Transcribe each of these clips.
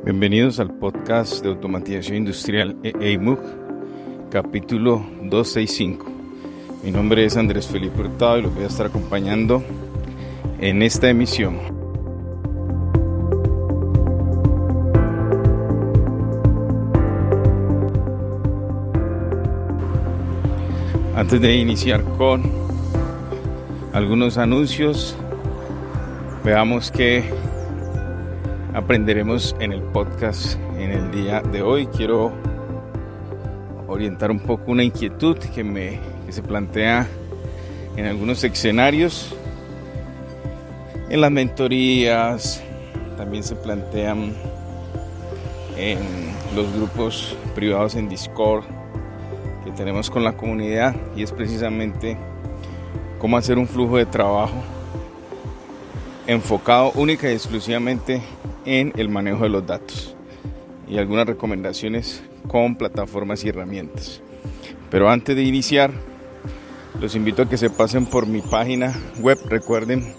Bienvenidos al podcast de automatización industrial EIMUG, capítulo 265. Mi nombre es Andrés Felipe Hurtado y los voy a estar acompañando en esta emisión. Antes de iniciar con algunos anuncios, veamos qué aprenderemos en el podcast en el día de hoy. Quiero orientar un poco una inquietud que se plantea en algunos escenarios, en las mentorías, también se plantean en los grupos privados en Discord que tenemos con la comunidad, y es precisamente cómo hacer un flujo de trabajo enfocado única y exclusivamente en el manejo de los datos y algunas recomendaciones con plataformas y herramientas. Pero antes de iniciar, los invito a que se pasen por mi página web. Recuerden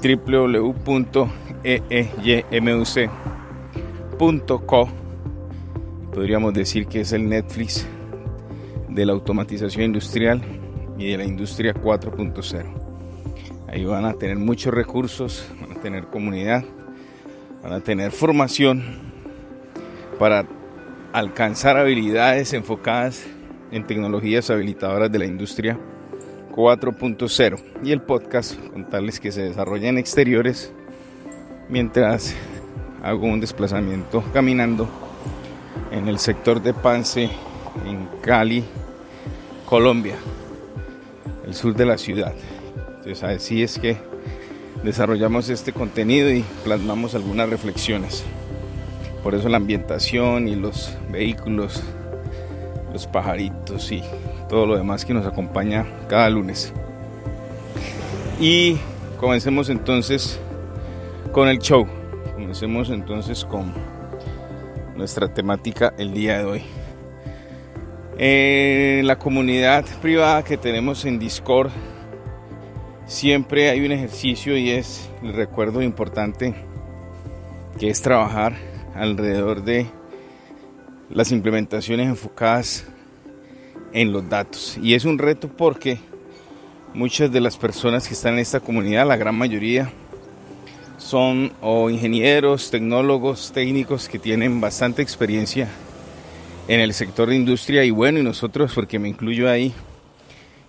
www.eymuc.co. Podríamos decir que es el Netflix de la automatización industrial y de la industria 4.0. Ahí van a tener muchos recursos, van a tener comunidad, van a tener formación para alcanzar habilidades enfocadas en tecnologías habilitadoras de la industria 4.0. Y el podcast, contarles que se desarrolla en exteriores mientras hago un desplazamiento caminando en el sector de Pance, en Cali, Colombia, el sur de la ciudad. Entonces así es que desarrollamos este contenido y plasmamos algunas reflexiones. Por eso la ambientación y los vehículos, los pajaritos y todo lo demás que nos acompaña cada lunes. Y comencemos entonces con el show. Comencemos entonces con nuestra temática el día de hoy. En la comunidad privada que tenemos en Discord, siempre hay un ejercicio, y es el recuerdo importante, que es trabajar alrededor de las implementaciones enfocadas en los datos. Y es un reto porque muchas de las personas que están en esta comunidad, la gran mayoría, son o ingenieros, tecnólogos, técnicos que tienen bastante experiencia en el sector de industria. Y bueno, y nosotros, porque me incluyo ahí,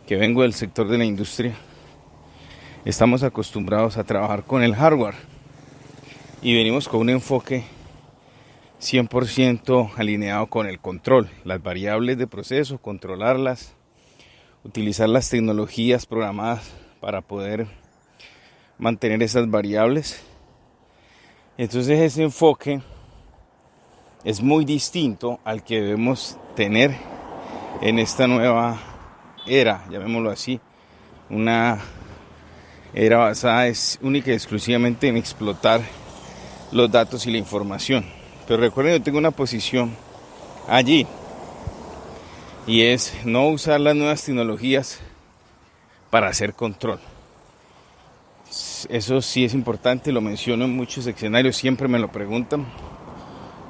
que vengo del sector de la industria, estamos acostumbrados a trabajar con el hardware y venimos con un enfoque 100% alineado con el control, las variables de proceso, controlarlas, utilizar las tecnologías programadas para poder mantener esas variables. Entonces ese enfoque es muy distinto al que debemos tener en esta nueva era, llamémoslo así, una era basada única y exclusivamente en explotar los datos y la información. Pero recuerden, yo tengo una posición allí, y es no usar las nuevas tecnologías para hacer control. Eso sí es importante, lo menciono en muchos escenarios, siempre me lo preguntan,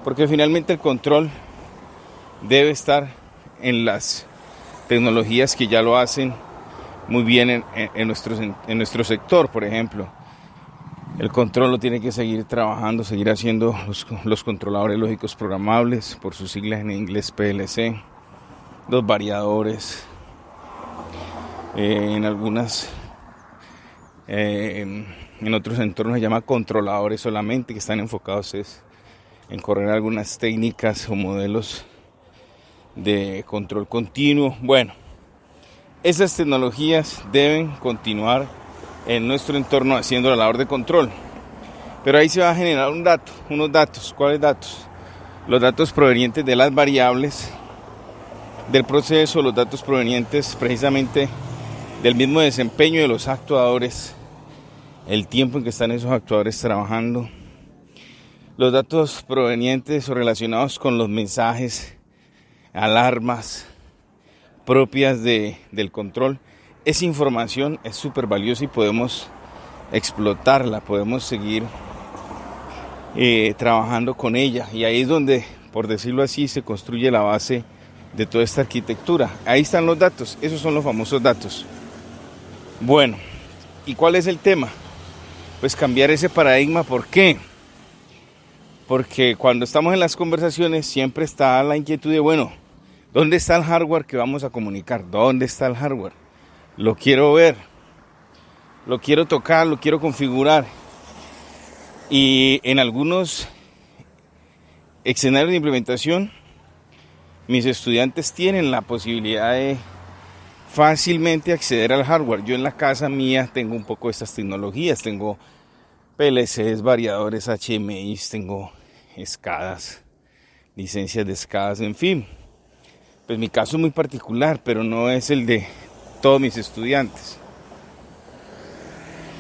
porque finalmente el control debe estar en las tecnologías que ya lo hacen muy bien en nuestro sector. Por ejemplo, el control lo tiene que seguir trabajando, seguir haciendo los controladores lógicos programables, por sus siglas en inglés PLC, los variadores, en otros entornos se llama controladores solamente, que están enfocados en correr algunas técnicas o modelos de control continuo. Bueno, esas tecnologías deben continuar en nuestro entorno haciendo la labor de control. Pero ahí se va a generar unos datos. ¿Cuáles datos? Los datos provenientes de las variables del proceso, los datos provenientes precisamente del mismo desempeño de los actuadores, el tiempo en que están esos actuadores trabajando, los datos provenientes o relacionados con los mensajes, alarmas propias del control. Esa información es súper valiosa y podemos explotarla, podemos seguir trabajando con ella, y ahí es donde, por decirlo así, se construye la base de toda esta arquitectura. Ahí están los datos, esos son los famosos datos. Bueno, ¿y cuál es el tema? Pues cambiar ese paradigma. ¿Por qué? Porque cuando estamos en las conversaciones siempre está la inquietud de, bueno, ¿dónde está el hardware que vamos a comunicar? ¿Dónde está el hardware? Lo quiero ver, lo quiero tocar, lo quiero configurar. Y en algunos escenarios de implementación, mis estudiantes tienen la posibilidad de fácilmente acceder al hardware. Yo en la casa mía tengo un poco de estas tecnologías, tengo PLCs, variadores HMI, tengo escadas, licencias de escadas, en fin. Pues mi caso es muy particular, pero no es el de todos mis estudiantes.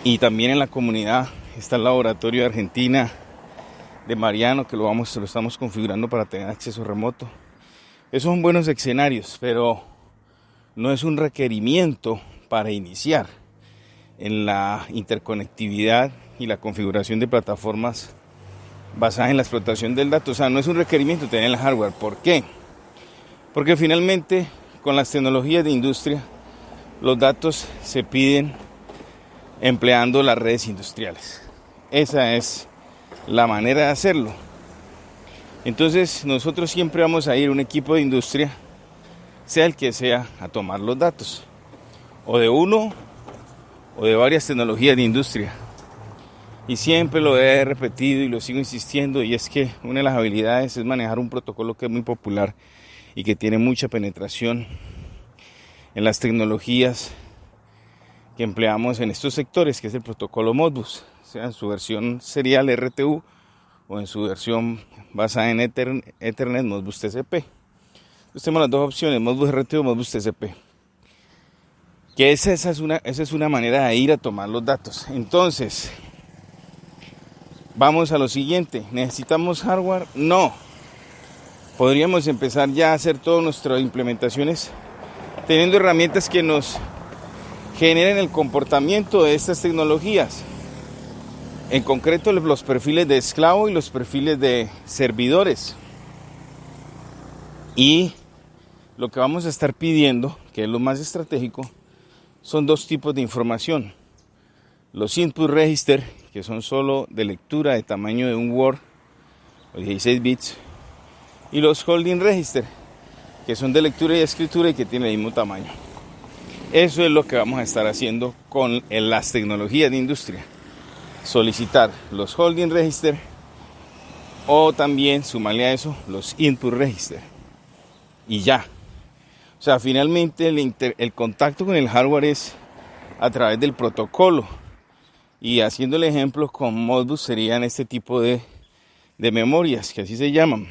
Y también en la comunidad está el laboratorio de Argentina de Mariano, que lo estamos configurando para tener acceso remoto. Esos son buenos escenarios, pero no es un requerimiento para iniciar en la interconectividad y la configuración de plataformas basadas en la explotación del dato. O sea, no es un requerimiento tener el hardware. ¿Por qué? Porque finalmente, con las tecnologías de industria, los datos se piden empleando las redes industriales. Esa es la manera de hacerlo. Entonces, nosotros siempre vamos a ir un equipo de industria, sea el que sea, a tomar los datos, o de uno o de varias tecnologías de industria. Y siempre lo he repetido y lo sigo insistiendo, y es que una de las habilidades es manejar un protocolo que es muy popular y que tiene mucha penetración en las tecnologías que empleamos en estos sectores, que es el protocolo Modbus, sea en su versión serial RTU o en su versión basada en Ethernet Modbus TCP. Entonces tenemos las dos opciones, Modbus RTU o Modbus TCP. Que esa es una manera de ir a tomar los datos. Entonces, vamos a lo siguiente. ¿Necesitamos hardware? No. Podríamos empezar ya a hacer todas nuestras implementaciones teniendo herramientas que nos generen el comportamiento de estas tecnologías. En concreto, los perfiles de esclavo y los perfiles de servidores. Y lo que vamos a estar pidiendo, que es lo más estratégico, son dos tipos de información. Los input register, que son solo de lectura de tamaño de un Word o 16 bits. Y los holding register, que son de lectura y escritura y que tienen el mismo tamaño. Eso es lo que vamos a estar haciendo con las tecnologías de industria. Solicitar los holding register o también, sumarle a eso, los input register. Y ya. O sea, finalmente el contacto con el hardware es a través del protocolo. Y haciendo el ejemplo con Modbus serían este tipo de memorias, que así se llaman.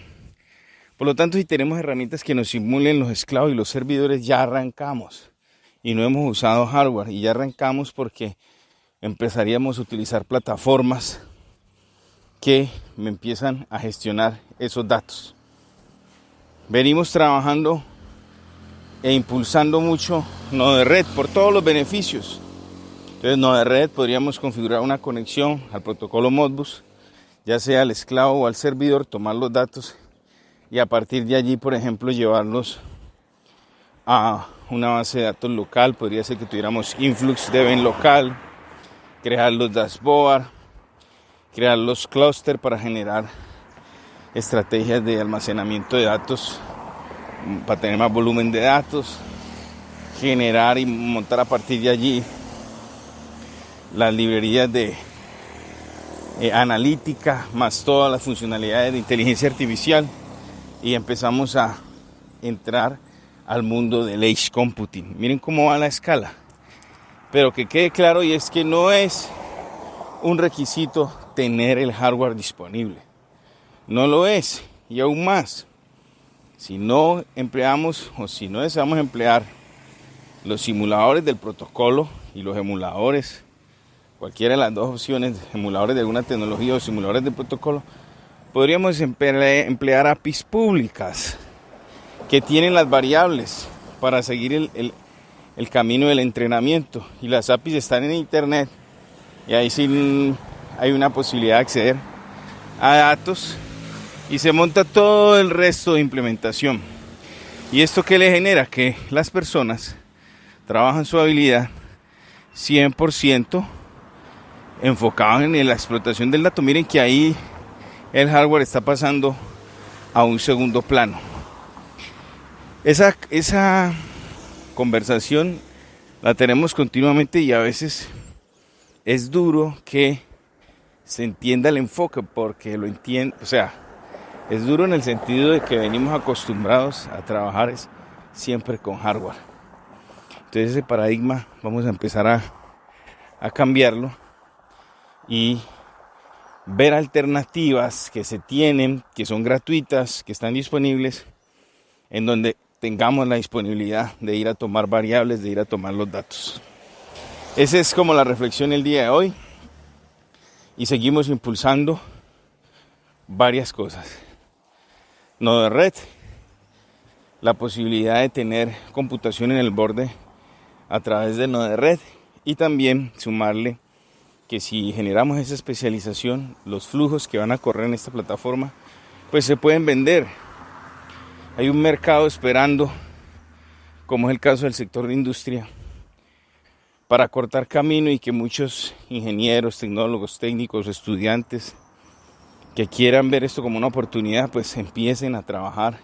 Por lo tanto, si tenemos herramientas que nos simulen los esclavos y los servidores, ya arrancamos. Y no hemos usado hardware. Y ya arrancamos porque empezaríamos a utilizar plataformas que me empiezan a gestionar esos datos. Venimos trabajando e impulsando mucho Nodo de red por todos los beneficios. Entonces, Nodo de red podríamos configurar una conexión al protocolo Modbus, ya sea al esclavo o al servidor, tomar los datos y a partir de allí, por ejemplo, llevarlos a una base de datos local. Podría ser que tuviéramos influx de event local, crear los dashboard, crear los clústeres para generar estrategias de almacenamiento de datos para tener más volumen de datos, generar y montar a partir de allí las librerías de analítica más todas las funcionalidades de inteligencia artificial, y empezamos a entrar al mundo del Edge Computing. Miren cómo va la escala, pero que quede claro, y es que no es un requisito tener el hardware disponible, no lo es. Y aún más, si no empleamos o si no deseamos emplear los simuladores del protocolo y los emuladores, cualquiera de las dos opciones, emuladores de alguna tecnología o simuladores de protocolo, podríamos emplear APIs públicas que tienen las variables para seguir el camino del entrenamiento. Y las APIs están en internet y ahí sí hay una posibilidad de acceder a datos y se monta todo el resto de implementación. ¿Y esto qué le genera? Que las personas trabajan su habilidad 100% enfocado en la explotación del dato. Miren que ahí el hardware está pasando a un segundo plano. Esa conversación la tenemos continuamente y a veces es duro que se entienda el enfoque, porque lo entiende, o sea, es duro en el sentido de que venimos acostumbrados a trabajar siempre con hardware. Entonces ese paradigma vamos a empezar a cambiarlo y ver alternativas que se tienen, que son gratuitas, que están disponibles, en donde tengamos la disponibilidad de ir a tomar variables, de ir a tomar los datos. Esa es como la reflexión el día de hoy, y seguimos impulsando varias cosas. Nodo de red, la posibilidad de tener computación en el borde a través de nodo de red, y también sumarle que si generamos esa especialización, los flujos que van a correr en esta plataforma pues se pueden vender. Hay un mercado esperando, como es el caso del sector de industria, para cortar camino, y que muchos ingenieros, tecnólogos, técnicos, estudiantes que quieran ver esto como una oportunidad, pues empiecen a trabajar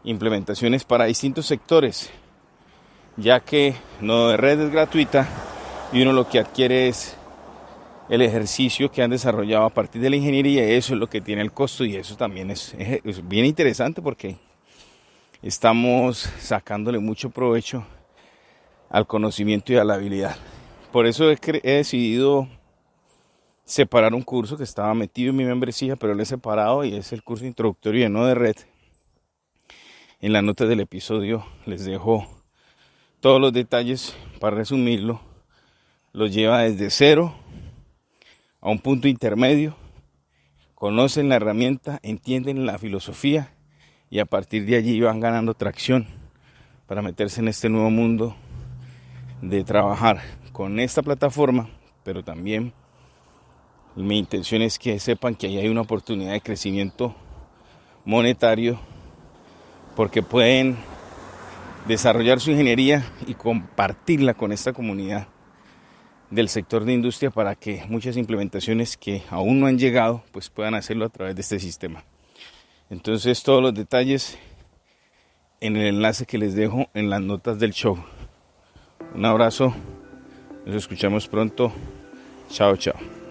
implementaciones para distintos sectores, ya que nodo de red es gratuita y uno lo que adquiere es el ejercicio que han desarrollado a partir de la ingeniería. Eso es lo que tiene el costo, y eso también es bien interesante, porque estamos sacándole mucho provecho al conocimiento y a la habilidad. Por eso he decidido separar un curso que estaba metido en mi membresía, pero lo he separado, y es el curso introductorio de nodo de red. En las notas del episodio les dejo todos los detalles. Para resumirlo, los lleva desde cero a un punto intermedio, conocen la herramienta, entienden la filosofía, y a partir de allí van ganando tracción para meterse en este nuevo mundo de trabajar con esta plataforma. Pero también mi intención es que sepan que ahí hay una oportunidad de crecimiento monetario, porque pueden desarrollar su ingeniería y compartirla con esta comunidad del sector de industria, para que muchas implementaciones que aún no han llegado pues puedan hacerlo a través de este sistema. Entonces, todos los detalles en el enlace que les dejo en las notas del show. Un abrazo, nos escuchamos pronto. Chao, chao.